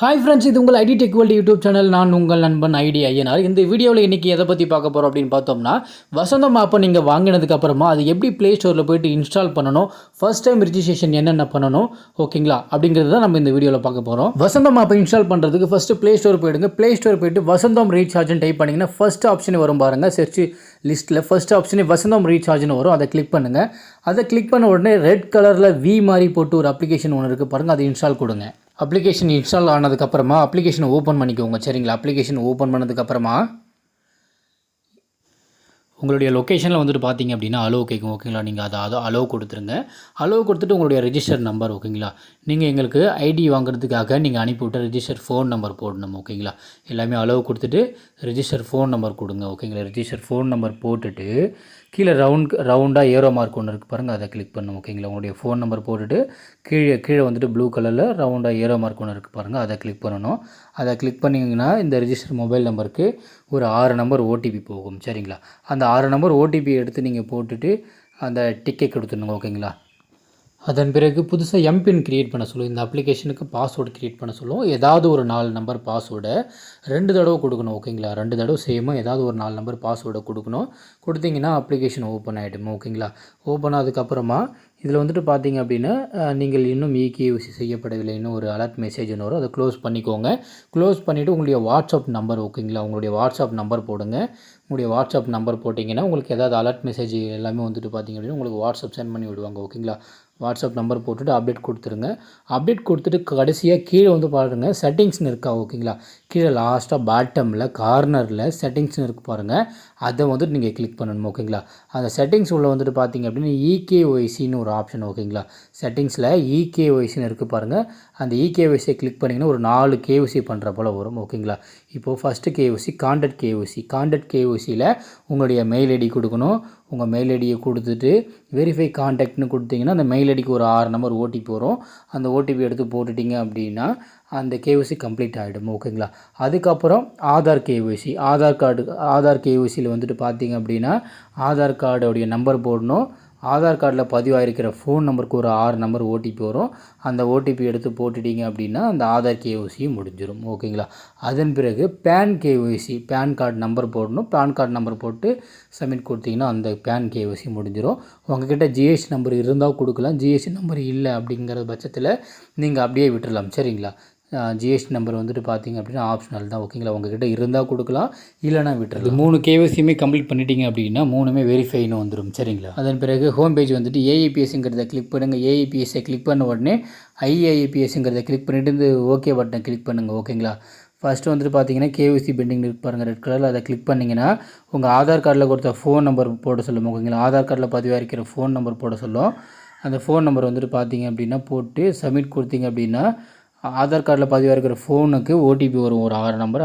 Hi friends, இது உங்கள் IT tech world YouTube channel. நான் உங்கள் நண்பன் ஐடி ஐயனார். இந்த வீடியோவில் இன்றைக்கி எதை பற்றி பார்க்க போகிறோம் அப்படின்னு பார்த்தோம்னா, வசந்தம் ஆப்பை நீங்கள் வாங்கினதுக்கப்புறமா அது எப்படி ப்ளே ஸ்டோரில் போய்ட்டு இன்ஸ்டால் பண்ணணும், ஃபர்ஸ்ட் டைம் ரிஜிஸ்ட்ரேஷன் என்னென்ன பண்ணணும், ஓகேங்களா, அப்படிங்கிறது தான் நம்ம இந்த வீடியோவில் பார்க்க போகிறோம். வசந்தம் ஆப்பை இன்ஸ்டால் பண்ணுறதுக்கு ஃபஸ்ட்டு ப்ளே ஸ்டோர் போய்டுங்க. ப்ளே ஸ்டோர் போய்ட்டு வசந்தம் ரீசார்ஜ்னு டைப் பண்ணிங்கன்னா ஃபஸ்ட் ஆப்ஷன் வரும் பாருங்கள். சர்ச் லிஸ்ட்டில் ஃபஸ்ட் ஆப்ஷனே வசந்தம் ரீசார்ஜ்னு வரும். அதை கிளிக் பண்ணுங்கள். அதை கிளிக் பண்ண உடனே ரெட் கலரில் வி மாதிரி போட்டு ஒரு அப்ளிகேஷன் ஒன்று இருக்குது பாருங்கள். அதை இன்ஸ்டால் கொடுங்க. அப்ளிகேஷன் இன்ஸ்டால் ஆனதுக்கப்புறமா அப்ளிகேஷனை ஓப்பன் பண்ணிக்கோங்க. சரிங்களா, அப்ளிகேஷன் ஓப்பன் பண்ணதுக்கப்புறமா உங்களுடைய லொக்கேஷனில் வந்துட்டு பார்த்தீங்க அப்படின்னா அலோவ் கேட்கும். ஓகேங்களா, நீங்கள் அதை அலோவ் கொடுத்துருங்க. அலோவ் கொடுத்துட்டு உங்களுடைய ரிஜிஸ்டர் நம்பர், ஓகேங்களா, நீங்கள் எங்களுக்கு ஐடி வாங்குறதுக்காக நீங்கள் அனுப்பிவிட்ட ரிஜிஸ்டர் ஃபோன் நம்பர் போடணும். ஓகேங்களா, எல்லாமே அலோவ் கொடுத்துட்டு ரிஜிஸ்டர் ஃபோன் நம்பர் கொடுங்க. ஓகேங்களா, ரிஜிஸ்டர் ஃபோன் நம்பர் போட்டுட்டு கீழே ரவுண்டாக ஏரோ மார்க் ஒன்று இருக்குது பாருங்கள். அதை கிளிக் பண்ணணும். ஓகேங்களா, உங்களுடைய ஃபோன் நம்பர் போட்டுட்டு கீழே வந்துட்டு ப்ளூ கலரில் ரவுண்டாக ஏரோ மார்க் ஒன்று இருக்குது பாருங்கள். அதை கிளிக் பண்ணணும். அதை கிளிக் பண்ணிங்கன்னா இந்த ரிஜிஸ்டர் மொபைல் நம்பருக்கு ஒரு 6 நம்பர் ஓடிபி போகும். சரிங்களா, அந்த 6 நம்பர் ஓடிபி எடுத்து நீங்கள் போட்டுட்டு அந்த டிக்கெட் கொடுத்துடணுங்க. ஓகேங்களா, அதன் பிறகு புதுசாக எம்பின் க்ரியேட் பண்ண சொல்லும். இந்த அப்ளிகேஷனுக்கு பாஸ்வேர்டு க்ரியேட் பண்ண சொல்லும். ஏதாவது ஒரு 4 நம்பர் பாஸ்வேர்டை 2 தடவை கொடுக்கணும். ஓகேங்களா, 2 தடவை சேமாக ஏதாவது ஒரு 4 நம்பர் பாஸ்வேர்டை கொடுக்கணும். கொடுத்தீங்கன்னா அப்ளிகேஷன் ஓப்பன் ஆகிடும். ஓகேங்களா, ஓப்பன் ஆனதுக்கப்புறமா இதில் வந்துட்டு பார்த்தீங்க அப்படின்னா நீங்கள் இன்னும் இகேஒய்சி செய்யப்படவில்லை, இன்னும் ஒரு அலர்ட் மெசேஜ் ஒன்று வரும். அதை க்ளோஸ் பண்ணிக்கோங்க. க்ளோஸ் பண்ணிவிட்டு உங்களுடைய வாட்ஸ்அப் நம்பர், ஓகேங்களா, உங்களுடைய வாட்ஸ்அப் நம்பர் போடுங்க. உங்களுடைய வாட்ஸ்அப் நம்பர் போட்டிங்கன்னா உங்களுக்கு ஏதாவது அலர்ட் மெசேஜ் எல்லாமே வந்துட்டு பார்த்தீங்க அப்படின்னா உங்களுக்கு வாட்ஸ்அப் சென்ட் பண்ணி விடுவாங்க. ஓகேங்களா, வாட்ஸ்அப் நம்பர் போட்டுட்டு அப்டேட் கொடுத்துருங்க. அப்டேட் கொடுத்துட்டு கடைசியாக கீழே வந்து பாருங்கள் செட்டிங்ஸ்னு இருக்கா. ஓகேங்களா, கீழே லாஸ்ட்டாக பாட்டமில் கார்னரில் செட்டிங்ஸ்னு இருக்கு பாருங்கள். அதை வந்துட்டு நீங்கள் கிளிக் பண்ணணும். ஓகேங்களா, அந்த செட்டிங்ஸ் உள்ள வந்துட்டு பார்த்தீங்க அப்படின்னா இகேஒய்சின்னு ஒரு ஆப்ஷன். ஓகேங்களா, செட்டிங்ஸில் இகேஒய்சின்னு இருக்குது பாருங்கள். அந்த இகேஒய்சியை கிளிக் பண்ணிங்கன்னா ஒரு 4 கேஒய்சி பண்ணுற போல் வரும். ஓகேங்களா, இப்போது ஃபஸ்ட்டு கேஒய்சி கான்டாக்ட் கேஒய்சியில் உங்களுடைய மெயில் ஐடி கொடுக்கணும். உங்கள் மெயில் ஐடியை கொடுத்துட்டு வெரிஃபை கான்டாக்ட்னு கொடுத்தீங்கன்னா அந்த மெயில் ஐடிக்கு ஒரு 6 நம்பர் ஓடிபி வரும். அந்த ஓடிபி எடுத்து போட்டுட்டிங்க அப்படின்னா அந்த கேஒய்சி கம்ப்ளீட் ஆகிடும். ஓகேங்களா, அதுக்கப்புறம் ஆதார் கேஒய்சியில் வந்துட்டு பார்த்தீங்க அப்படின்னா ஆதார் கார்டோடைய நம்பர் போடணும். ஆதார் கார்டில் பதிவாயிருக்கிற ஃபோன் நம்பருக்கு ஒரு 6 நம்பர் ஓடிபி வரும். அந்த ஓடிபி எடுத்து போட்டுட்டிங்க அப்படின்னா அந்த ஆதார் கேஒய்சியும் முடிஞ்சிடும். ஓகேங்களா, அதன் பிறகு பேன் கார்டு நம்பர் போடணும். பேன் கார்டு நம்பர் போட்டு சப்மிட் கொடுத்தீங்கன்னா அந்த பேன் கேஒய்சி முடிஞ்சிடும். உங்கள்கிட்ட ஜிஎஸ்டி நம்பர் இருந்தால் கொடுக்கலாம். ஜிஎஸ்டி நம்பர் இல்லை அப்படிங்கிற பட்சத்தில் நீங்கள் அப்படியே விட்டுடலாம். சரிங்களா, ஜிஎஸ்டி நம்பர் வந்துட்டு பார்த்தீங்க அப்படின்னா ஆப்ஷனல் தான். ஓகேங்களா, உங்கள்கிட்ட இருந்தால் கொடுக்கலாம், இல்லைனா விட்டுறது. 3 கேஒய்சியுமே கம்ப்ளீட் பண்ணிட்டீங்க அப்படின்னா 3மே வெரிஃபைன்னு வந்துடும். சரிங்களா, அதன் பிறகு ஹோம் பேஜ் வந்துட்டு ஏஐபிஎஸ்ங்கிறத கிளிக் பண்ணுங்கள். ஏஐபிஎஸ்ஸை கிளிக் பண்ண உடனே ஐஐபிஎஸ்ங்கிறத கிளிக் பண்ணிவிட்டு இந்த ஓகே பட்டனை கிளிக் பண்ணுங்கள். ஓகேங்களா, ஃபஸ்ட்டு வந்துட்டு பார்த்தீங்கன்னா கேஒய்சி பெண்டிங் இருக்கு பாருங்கள் ரெட் கலரில். அதை கிளிக் பண்ணிங்கன்னா உங்கள் ஆதார் கார்டில் கொடுத்த ஃபோன் நம்பர் போட சொல்லும். ஓகேங்களா, ஆதார் கார்டில் பதிவாக இருக்கிற ஃபோன் நம்பர் போட சொல்லும். அந்த ஃபோன் நம்பர் வந்துட்டு பார்த்தீங்க அப்படின்னா போட்டு சப்மிட் கொடுத்தீங்க அப்படின்னா ஆதார் கார்டில் பதிவாக இருக்கிற ஃபோனுக்கு ஓடிபி வரும் ஒரு 6 நம்பர்.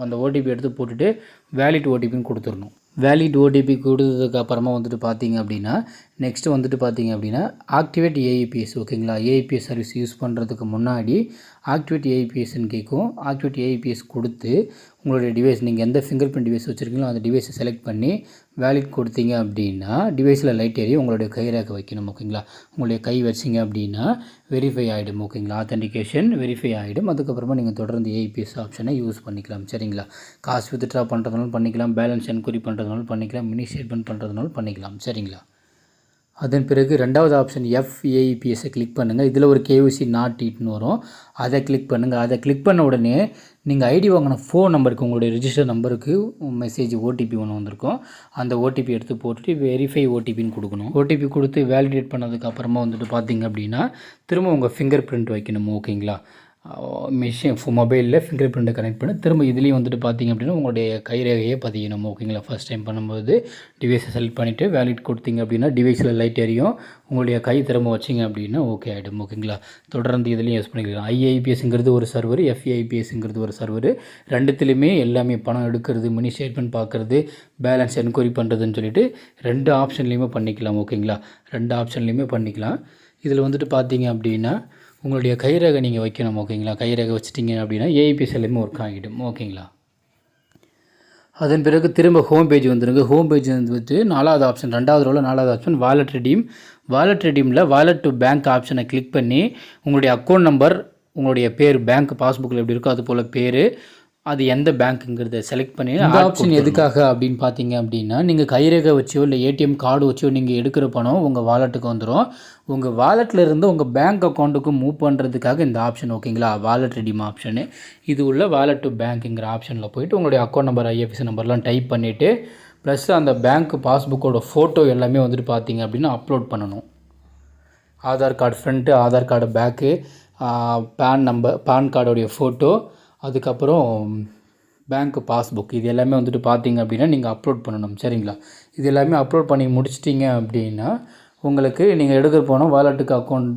அந்த ஓடிபி எடுத்து போட்டுட்டு வேலிட் ஓடிபின்னு கொடுத்துடணும். வேலிட் ஓடிபி கொடுத்ததுக்கப்புறமா வந்துட்டு பார்த்தீங்க அப்படின்னா நெக்ஸ்ட்டு வந்துட்டு பார்த்தீங்க அப்படின்னா ஆக்டிவேட் ஏஐபிஎஸ். ஓகேங்களா, ஏஐபிஎஸ் சர்வீஸ் யூஸ் பண்ணுறதுக்கு முன்னாடி ஆக்டிவேட் ஏஐபிஎஸ்ன்னு கேட்கும். ஆக்டிவேட் ஏஐபிஎஸ் கொடுத்து உங்களுடைய டிவைஸ் நீங்கள் எந்த ஃபிங்கர் பிரிண்ட் டிவைஸ் வச்சுருக்கீங்களோ அந்த டிவைஸை செலக்ட் பண்ணி வேலிட் கொடுத்தீங்க அப்படின்னா டிவைஸில் லைட் ஏறி உங்களுடைய கை ரேகை வைக்கணும். ஓகேங்களா, உங்களுடைய கை வச்சிங்க அப்படின்னா வெரிஃபை ஆகிடும். ஓகேங்களா, ஆத்தென்டிகேஷன் வெரிஃபை ஆகிடும். அதுக்கப்புறமா நீங்கள் தொடர்ந்து ஏஐபிஎஸ் ஆப்ஷனை யூஸ் பண்ணிக்கலாம். சரிங்களா, காசு வித்ட்ரா பண்ணுறதுனாலும் பண்ணிக்கலாம், பேலன்ஸ் என்கொயரி பண்ணுறதுனாலும் பண்ணிக்கலாம், மினி ஸ்டேட்மெண்ட் பண்ணுறதுனாலும் பண்ணிக்கலாம். சரிங்களா, அதன் பிறகு 2வது ஆப்ஷன் எஃப்ஏஇபிஎஸ்ஸை கிளிக் பண்ணுங்கள். இதில் ஒரு கேஒய்சி நாட் இட்னு வரும். அதை கிளிக் பண்ணுங்கள். அதை கிளிக் பண்ண உடனே நீங்கள் ஐடி வாங்கின ஃபோன் நம்பருக்கு உங்களுடைய ரிஜிஸ்டர் நம்பருக்கு மெசேஜ் ஓடிபி ஒன்று வந்திருக்கும். அந்த ஓடிபி எடுத்து போட்டுட்டு வெரிஃபை ஓடிபின்னு கொடுக்கணும். ஓடிபி கொடுத்து வேலிடேட் பண்ணதுக்கப்புறமா வந்துட்டு பார்த்தீங்க அப்படின்னா திரும்ப உங்கள் ஃபிங்கர் பிரிண்ட் வைக்கணும். ஓகேங்களா, மொபைலில் ஃபிங்கர் பிரிண்ட்டை கனெக்ட் பண்ணி திரும்ப இதுலேயும் வந்துட்டு பார்த்தீங்க அப்படின்னா உங்களுடைய கைரேகையை பதியணும். ஓகேங்களா, ஃபஸ்ட் டைம் பண்ணும்போது டிவைஸை செலக்ட் பண்ணிவிட்டு வேலிட் கொடுத்தீங்க அப்படின்னா டிவைஸில் லைட் எரியும். உங்களுடைய கை திரும்ப வச்சிங்க அப்படின்னா ஓகே ஆகிடும். ஓகேங்களா, தொடர்ந்து இதுலேயும் யூஸ் பண்ணிக்கலாம். ஐஐபிஎஸ்ங்கிறது ஒரு சர்வர், எஃப்ஐபிஎஸ்ங்கிறது ஒரு சர்வர். ரெண்டுத்துலேயுமே எல்லாமே பணம் எடுக்கிறது, மினி ஸ்டேட்மெண்ட் பார்க்குறது, பேலன்ஸ் என்கொயரி பண்ணுறதுன்னு சொல்லிட்டு 2 ஆப்ஷன்லேயுமே பண்ணிக்கலாம். ஓகேங்களா, 2 ஆப்ஷன்லேயுமே பண்ணிக்கலாம். இதில் வந்துட்டு பார்த்தீங்க அப்படின்னா உங்களுடைய கைரேகை நீங்கள் வைக்கணும். ஓகேங்களா, கைரேகை வச்சிட்டிங்க அப்படின்னா ஏஐபிஎஸ் எல்லாமே ஒர்க் ஆகிடும். ஓகேங்களா, அதன் பிறகு திரும்ப ஹோம் பேஜ் வந்துடுங்க. ஹோம் பேஜ் வந்துட்டு 4வது ஆப்ஷன் 2வது ரோவில் 4வது ஆப்ஷன் வாலெட் ரெடீமில் வாலெட் டு பேங்க் ஆப்ஷனை கிளிக் பண்ணி உங்களுடைய அக்கௌண்ட் நம்பர் உங்களுடைய பேர் பேங்க் பாஸ்புக்கில் எப்படி இருக்கோ அது போல் பேர், அது எந்த பேங்க்குங்கிறத செலக்ட் பண்ணி இந்த ஆப்ஷன் எதுக்காக அப்படின்னு பார்த்தீங்க அப்படின்னா, நீங்கள் கைரேகை வச்சோ இல்லை ஏடிஎம் கார்டு வச்சோ நீங்கள் எடுக்கிற பணம் உங்கள் வாலெட்டுக்கு வந்துடும். உங்கள் வாலெட்டில் இருந்து உங்கள் பேங்க் அக்கௌண்ட்டுக்கு மூவ் பண்ணுறதுக்காக இந்த ஆப்ஷன், ஓகேங்களா. வாலெட் ரெடீம் ஆப்ஷனு இது உள்ள வாலெட் டு பேங்க்குங்கிற ஆப்ஷனில் போய்ட்டு உங்களுடைய அக்கௌண்ட் நம்பர், ஐஎஃப்எஸ்சி நம்பர்லாம் டைப் பண்ணிவிட்டு ப்ளஸ் அந்த பேங்க் பாஸ்புக்கோட ஃபோட்டோ எல்லாமே வந்துட்டு பார்த்தீங்க அப்படின்னா அப்லோட் பண்ணணும். Aadhaar card front, Aadhaar card back, PAN கார்டோடைய ஃபோட்டோ, அதுக்கப்புறம் பேங்க் பாஸ்புக், இது எல்லாமே வந்துட்டு பார்த்தீங்க அப்படின்னா நீங்கள் அப்லோட் பண்ணணும். சரிங்களா. இது எல்லாமே அப்லோட் பண்ணி முடிச்சிட்டிங்க அப்படின்னா உங்களுக்கு நீங்கள் எடுக்கிற போனால் வாலெட்டுக்கு அக்கௌண்ட்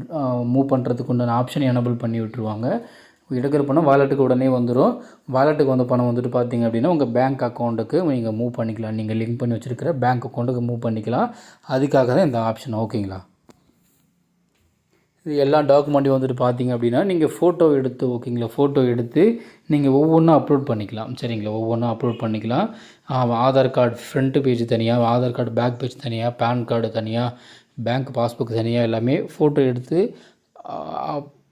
மூவ் பண்ணுறதுக்கு உண்டான ஆப்ஷன் எனபிள் பண்ணி விட்டுருவாங்க. எடுக்கிற பணம் வாலெட்டுக்கு உடனே வந்துடும். வாலெட்டுக்கு வந்த பணம் வந்துட்டு பார்த்தீங்க அப்படின்னா உங்கள் பேங்க் அக்கௌண்ட்டுக்கு நீங்கள் மூவ் பண்ணிக்கலாம். நீங்கள் லிங்க் பண்ணி வச்சுருக்கிற பேங்க் அக்கௌண்ட்டுக்கு மூவ் பண்ணிக்கலாம். அதுக்காக தான் இந்த ஆப்ஷன், ஓகேங்களா. இது எல்லா டாக்குமெண்ட்டையும் வந்துட்டு பார்த்தீங்க அப்படின்னா நீங்கள் ஃபோட்டோ எடுத்து, ஓகேங்களா, ஃபோட்டோ எடுத்து நீங்கள் ஒவ்வொன்றா அப்லோட் பண்ணிக்கலாம். சரிங்களா. ஒவ்வொன்றா அப்லோட் பண்ணிக்கலாம். ஆதார் கார்டு ஃப்ரண்ட்டு பேஜ் தனியாக, ஆதார் கார்டு பேக் பேஜ் தனியாக, பேன் கார்டு தனியாக, பேங்க் பாஸ்புக் தனியாக, எல்லாமே ஃபோட்டோ எடுத்து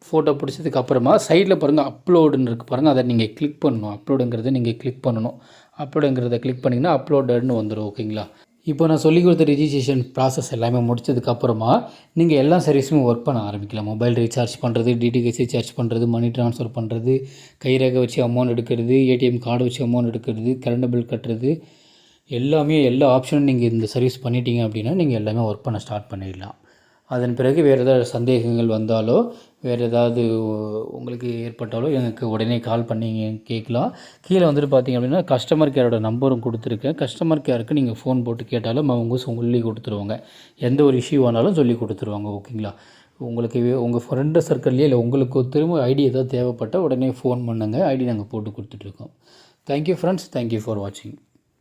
ஃபோட்டோ பிடிச்சதுக்கப்புறமா சைடில் பாருங்கள் அப்லோடுன்னு இருக்குது பாருங்கள், அதை நீங்கள் கிளிக் பண்ணணும். அப்லோடுங்கிறத நீங்கள் கிளிக் பண்ணணும். அப்லோடுங்கிறத கிளிக் பண்ணிங்கன்னா அப்லோடட்னு வந்துடும், ஓகேங்களா. இப்போ நான் சொல்லிக் கொடுத்த ரிஜிஸ்ட்ரேஷன் ப்ராசஸ் எல்லாமே முடிச்சதுக்கப்புறமா நீங்கள் எல்லா சர்வீஸுமே ஒர்க் பண்ண ஆரம்பிக்கலாம். மொபைல் ரீசார்ஜ் பண்ணுறது, டிடிஹெச் ரீசார்ஜ் பண்ணுறது, மணி ட்ரான்ஸ்ஃபர் பண்ணுறது, கைரேகை வச்சு அமௌண்ட் எடுக்கிறது, ஏடிஎம் கார்டு வச்சு அமௌண்ட் எடுக்கிறது, கரண்ட் பில் கட்டுறது, எல்லாமே எல்லா ஆப்ஷனும் நீங்கள் இந்த சர்வீஸ் பண்ணிட்டீங்க அப்படின்னா நீங்கள் எல்லாமே ஒர்க் பண்ண ஸ்டார்ட் பண்ணிடலாம். அதன் பிறகு வேறு ஏதாவது சந்தேகங்கள் வந்தாலோ, வேறு ஏதாவது உங்களுக்கு ஏற்பட்டாலோ எனக்கு உடனே கால் பண்ணி கேட்கலாம். கீழே வந்துட்டு பார்த்திங்க அப்படின்னா கஸ்டமர் கேரோட நம்பரும் கொடுத்துருக்கேன். கஸ்டமர் கேருக்கு நீங்கள் ஃபோன் போட்டு கேட்டாலும் அவங்க சொல்லி கொடுத்துருவாங்க. எந்த ஒரு இஷ்யூ ஆனாலும் சொல்லி கொடுத்துருவாங்க, ஓகேங்களா. உங்களுக்கு உங்கள் ஃப்ரெண்டு சர்க்கிள்லேயே இல்லை உங்களுக்கு திரும்ப ஐடி ஏதாவது தேவைப்பட்டால் உடனே ஃபோன் பண்ணுங்கள். ஐடி நாங்கள் போட்டு கொடுத்துட்ருக்கோம். Thank you friends. தேங்க்யூ ஃபார் வாட்சிங்.